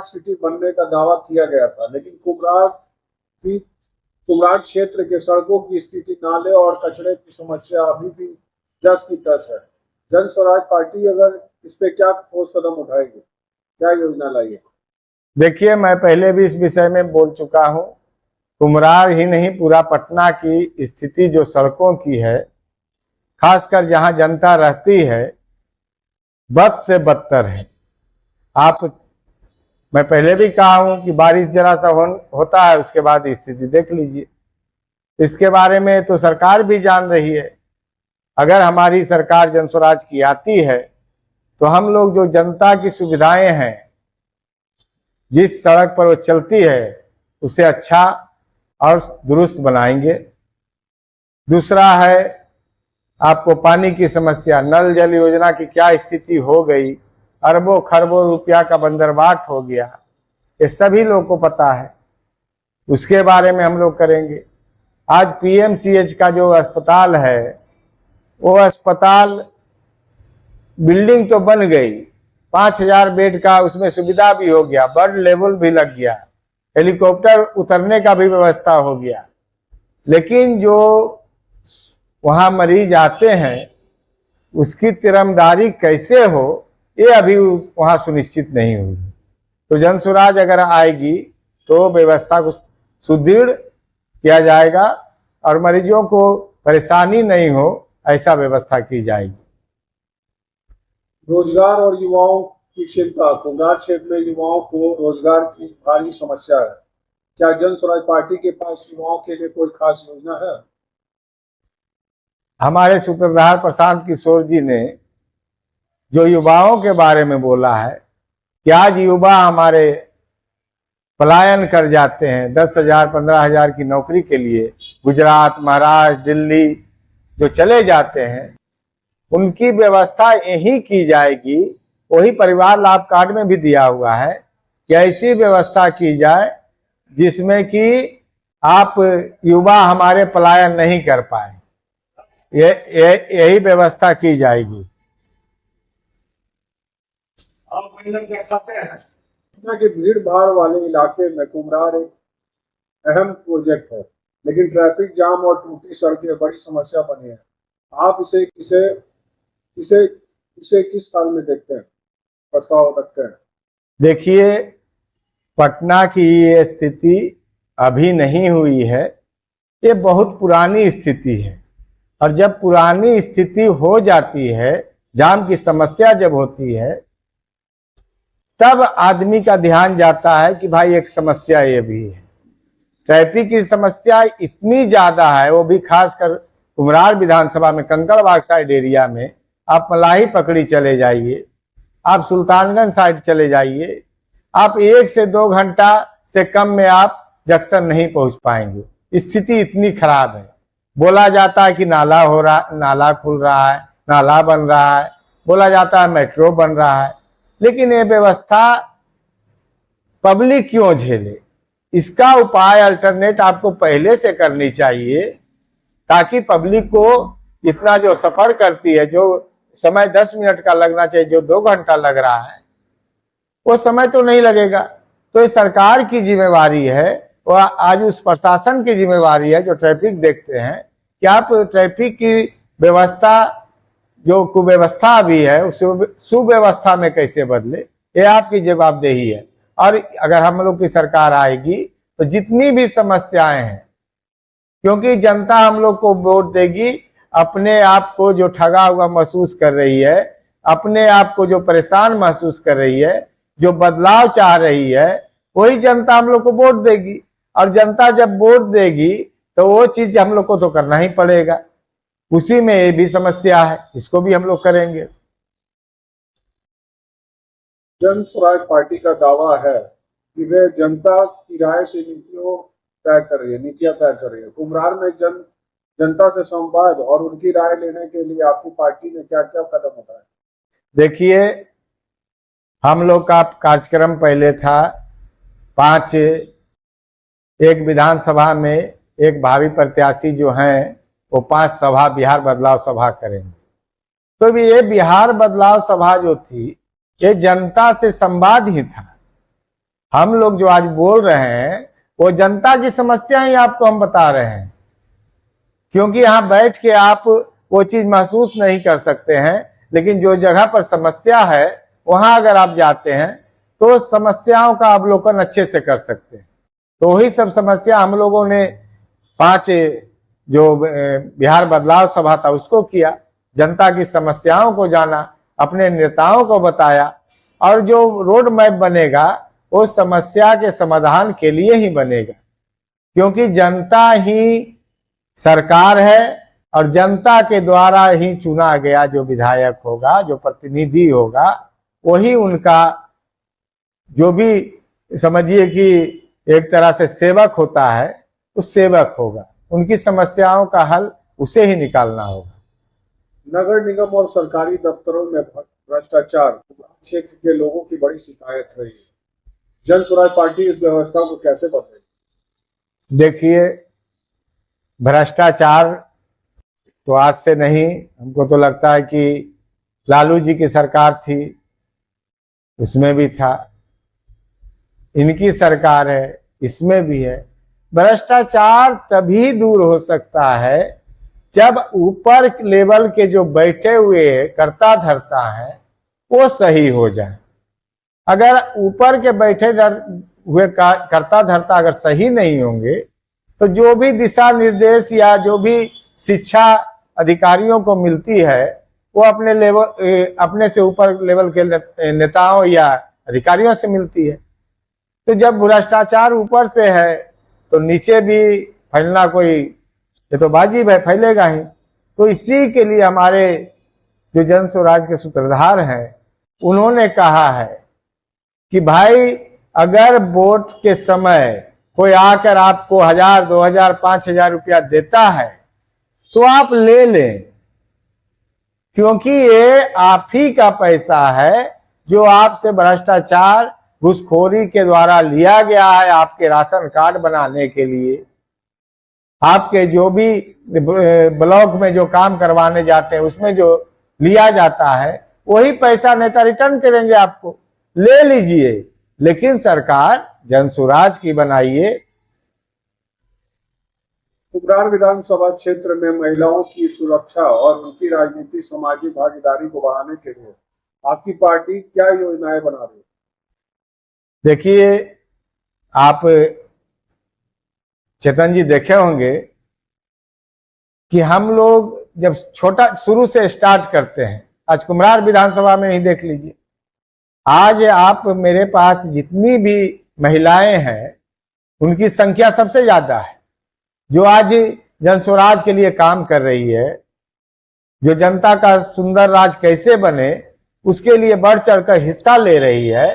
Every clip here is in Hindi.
स्मार्ट सिटी बनने का दावा किया गया था, लेकिन कुम्हरार क्षेत्र के सड़कों की स्थिति, नाले और कचरे की समस्या अभी भी जस की तस है। जन स्वराज पार्टी अगर इस पे क्या ठोस कदम उठाएगी, क्या योजना लाएगी? देखिए, मैं पहले भी इस विषय में बोल चुका हूं। कुम्हरार ही नहीं, पूरा पटना की स्थिति जो सड़कों की है, खासकर जहां जनता रहती है, बद से बदतर है। मैं पहले भी कहा हूं कि बारिश जरा सा होता है, उसके बाद स्थिति देख लीजिए। इसके बारे में तो सरकार भी जान रही है। अगर हमारी सरकार जन स्वराज की आती है तो हम लोग जो जनता की सुविधाएं हैं, जिस सड़क पर वो चलती है, उसे अच्छा और दुरुस्त बनाएंगे। दूसरा है, आपको पानी की समस्या, नल जल योजना की क्या स्थिति हो गई, अरबों खरबों रुपया का बंदरबाट हो गया, ये सभी लोगों को पता है। उसके बारे में हम लोग करेंगे। आज पीएमसीएच का जो अस्पताल है, वो अस्पताल बिल्डिंग तो बन गई, 5000 बेड का उसमें सुविधा भी हो गया, बर्ड लेवल भी लग गया, हेलीकॉप्टर उतरने का भी व्यवस्था हो गया, लेकिन जो वहां मरीज आते हैं उसकी तिरमदारी कैसे हो, ये अभी वहां सुनिश्चित नहीं हुई। तो जन स्वराज अगर आएगी तो व्यवस्था को सुदृढ़ किया जाएगा और मरीजों को परेशानी नहीं हो, ऐसा व्यवस्था की जाएगी। रोजगार और युवाओं की चिंता, कुम्हरार क्षेत्र में युवाओं को रोजगार की भारी समस्या है। क्या जन स्वराज पार्टी के पास युवाओं के लिए कोई खास योजना है? हमारे सूत्रधार प्रशांत किशोर जी ने जो युवाओं के बारे में बोला है कि आज युवा हमारे पलायन कर जाते हैं, 10,000 15,000 की नौकरी के लिए गुजरात, महाराष्ट्र, दिल्ली जो चले जाते हैं, उनकी व्यवस्था यही की जाएगी। वही परिवार लाभ कार्ड में भी दिया हुआ है कि ऐसी व्यवस्था की जाए जिसमें कि आप युवा हमारे पलायन नहीं कर पाए, यही व्यवस्था की जाएगी। आप कहते हैं कि भीड़ भाड़ वाले इलाके में कुम्हरार एक अहम प्रोजेक्ट है, लेकिन ट्रैफिक जाम और टूटी सड़कें बड़ी समस्या बनी है। आप इसे किस साल में देखते हैं, प्रस्ताव रखते हैं? देखिए, पटना की ये स्थिति अभी नहीं हुई है, ये बहुत पुरानी स्थिति है। और जब पुरानी स्थिति हो जाती है, जाम की समस्या जब होती है, तब आदमी का ध्यान जाता है कि भाई एक समस्या ये भी है। ट्रैफिक की समस्या इतनी ज्यादा है, वो भी खासकर कुम्हरार विधानसभा में कंकड़बाग साइड एरिया में, आप मलाही पकड़ी चले जाइए, आप सुल्तानगंज साइड चले जाइए, आप 1 से 2 घंटा से कम में आप जंक्शन नहीं पहुंच पाएंगे। स्थिति इतनी खराब है। बोला जाता है कि नाला खुल रहा है, नाला बन रहा है, बोला जाता है मेट्रो बन रहा है, लेकिन ये व्यवस्था पब्लिक क्यों झेले? इसका उपाय अल्टरनेट आपको पहले से करनी चाहिए, ताकि पब्लिक को इतना जो सफर करती है, जो समय 10 मिनट का लगना चाहिए, जो 2 घंटा लग रहा है, वो समय तो नहीं लगेगा। तो ये सरकार की जिम्मेवारी है, वह आज उस प्रशासन की जिम्मेवारी है जो ट्रैफिक देखते हैं, कि आप ट्रैफिक की व्यवस्था, जो कुव्यवस्था भी है, उस सुव्यवस्था में कैसे बदले, ये आपकी जवाबदेही है। और अगर हम लोग की सरकार आएगी तो जितनी भी समस्याएं हैं, क्योंकि जनता हम लोग को वोट देगी, अपने आप को जो ठगा हुआ महसूस कर रही है, अपने आप को जो परेशान महसूस कर रही है, जो बदलाव चाह रही है, वही जनता हम लोग को वोट देगी। और जनता जब वोट देगी तो वो चीज हम लोग को तो करना ही पड़ेगा। उसी में ये भी समस्या है, इसको भी हम लोग करेंगे। जन स्वराज पार्टी का दावा है कि वे जनता की राय से नीतियां तय कर रही है। कुम्हरार में जनता से संवाद और उनकी राय लेने के लिए आपकी पार्टी ने क्या क्या कदम उठाए? देखिए, हम लोग का कार्यक्रम पहले था 5, एक विधानसभा में एक भावी प्रत्याशी जो हैं वो 5 सभा, बिहार बदलाव सभा करेंगे। तो भी ये बिहार बदलाव सभा जो थी, ये जनता से संवाद ही था। हम लोग जो आज बोल रहे हैं वो जनता की समस्या ही आपको हम बता रहे हैं, क्योंकि यहाँ बैठ के आप वो चीज महसूस नहीं कर सकते हैं, लेकिन जो जगह पर समस्या है वहां अगर आप जाते हैं तो समस्याओं का अवलोकन अच्छे से कर सकते हैं। तो वही सब समस्या हम लोगों ने 5 जो बिहार बदलाव सभा था उसको किया, जनता की समस्याओं को जाना, अपने नेताओं को बताया, और जो रोड मैप बनेगा वो समस्या के समाधान के लिए ही बनेगा, क्योंकि जनता ही सरकार है और जनता के द्वारा ही चुना गया जो विधायक होगा, जो प्रतिनिधि होगा, वही उनका जो भी समझिए कि एक तरह से सेवक होता है, उस सेवक होगा, उनकी समस्याओं का हल उसे ही निकालना होगा। नगर निगम और सरकारी दफ्तरों में भ्रष्टाचार क्षेत्र के लोगों की बड़ी शिकायत रही है। जन स्वराज पार्टी इस व्यवस्था को कैसे बदलेगी? देखिए, भ्रष्टाचार तो आज से नहीं, हमको तो लगता है कि लालू जी की सरकार थी उसमें भी था, इनकी सरकार है इसमें भी है। भ्रष्टाचार तभी दूर हो सकता है जब ऊपर लेवल के जो बैठे हुए कर्ता धर्ता हैं वो सही हो जाए। अगर ऊपर के बैठे हुए कर्ता धर्ता अगर सही नहीं होंगे तो जो भी दिशा निर्देश या जो भी शिक्षा अधिकारियों को मिलती है वो अपने से ऊपर लेवल के नेताओं या अधिकारियों से मिलती है। तो जब भ्रष्टाचार ऊपर से है तो नीचे भी फैलना कोई, ये तो वाजिब है, फैलेगा ही। तो इसी के लिए हमारे जो जन स्वराज के सूत्रधार हैं उन्होंने कहा है कि भाई अगर वोट के समय कोई आकर आपको 1000, 2000, 5000 रुपया देता है तो आप ले लें, क्योंकि ये आप ही का पैसा है जो आपसे भ्रष्टाचार घूसखोरी के द्वारा लिया गया है आपके राशन कार्ड बनाने के लिए। आपके जो भी ब्लॉक में जो काम करवाने जाते हैं उसमें जो लिया जाता है वही पैसा नेता रिटर्न करेंगे आपको, ले लीजिए, लेकिन सरकार जन स्वराज की बनाइए। कुम्हरार विधानसभा क्षेत्र में महिलाओं की सुरक्षा और उनकी राजनीतिक सामाजिक भागीदारी को बढ़ाने के लिए आपकी पार्टी क्या योजनाएं बना रही है? देखिए, आप चेतन जी देखे होंगे कि हम लोग जब छोटा शुरू से स्टार्ट करते हैं, आज कुम्हरार विधानसभा में ही देख लीजिए, आज आप मेरे पास जितनी भी महिलाएं हैं उनकी संख्या सबसे ज्यादा है, जो आज जन स्वराज के लिए काम कर रही है, जो जनता का सुंदर राज कैसे बने उसके लिए बढ़ चढ़कर हिस्सा ले रही है।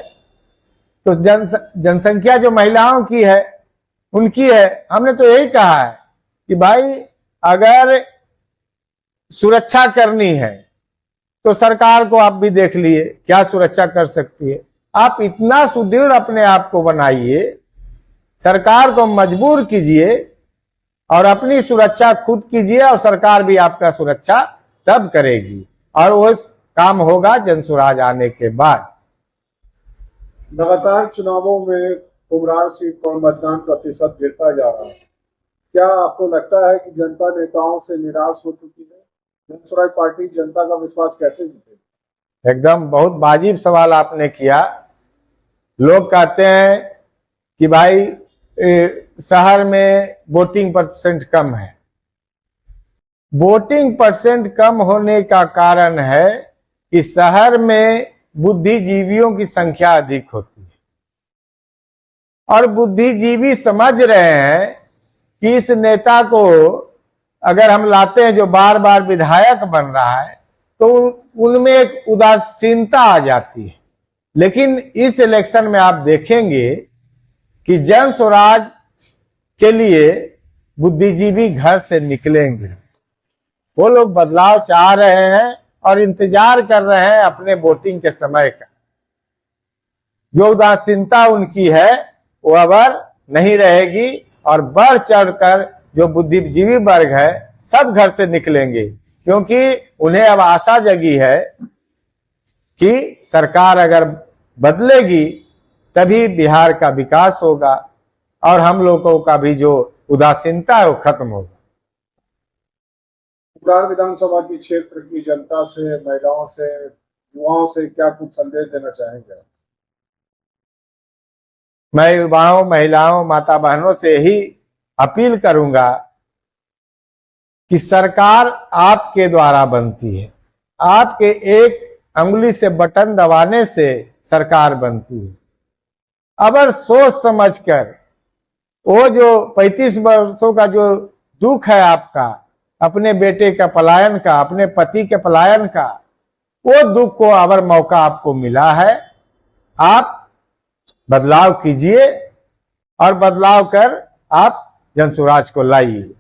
तो जनसंख्या जो महिलाओं की है उनकी है। हमने तो यही कहा है कि भाई अगर सुरक्षा करनी है तो सरकार को आप भी देख लिए क्या सुरक्षा कर सकती है। आप इतना सुदृढ़ अपने आप को बनाइए, सरकार को मजबूर कीजिए और अपनी सुरक्षा खुद कीजिए, और सरकार भी आपका सुरक्षा तब करेगी, और वो काम होगा जन स्वराज आने के बाद। लगातार चुनावों में कुम्हरार सीट पर मतदान प्रतिशत गिरता जा रहा है। क्या आपको लगता है कि जनता नेताओं से निराश हो चुकी है? जन स्वराज पार्टी जनता का विश्वास कैसे जीतेगी? एकदम बहुत वाजिब सवाल आपने किया। लोग कहते हैं कि भाई शहर में वोटिंग परसेंट कम है। वोटिंग परसेंट कम होने का कारण है कि शहर में बुद्धिजीवियों की संख्या अधिक होती है, और बुद्धिजीवी समझ रहे हैं कि इस नेता को अगर हम लाते हैं जो बार बार विधायक बन रहा है तो उनमें एक उदासीनता आ जाती है। लेकिन इस इलेक्शन में आप देखेंगे कि जन स्वराज के लिए बुद्धिजीवी घर से निकलेंगे, वो लोग बदलाव चाह रहे हैं और इंतजार कर रहे हैं अपने वोटिंग के समय का। जो उदासीनता उनकी है वो अब नहीं रहेगी, और बढ़ चढ़कर जो बुद्धिजीवी वर्ग है सब घर से निकलेंगे, क्योंकि उन्हें अब आशा जगी है कि सरकार अगर बदलेगी तभी बिहार का विकास होगा और हम लोगों का भी जो उदासीनता है वो खत्म होगा। कुम्हरार विधानसभा की क्षेत्र की जनता से, महिलाओं से, युवाओं से क्या कुछ संदेश देना चाहेंगे? मैं युवाओं, महिलाओं, माता बहनों से ही अपील करूंगा कि सरकार आपके द्वारा बनती है। आपके एक अंगुली से बटन दबाने से सरकार बनती है। अगर सोच समझकर वो जो 35 वर्षों का जो दुख है आपका, अपने बेटे का पलायन का, अपने पति के पलायन का, वो दुख को अगर मौका आपको मिला है, आप बदलाव कीजिए और बदलाव कर आप जनसुराज को लाइए।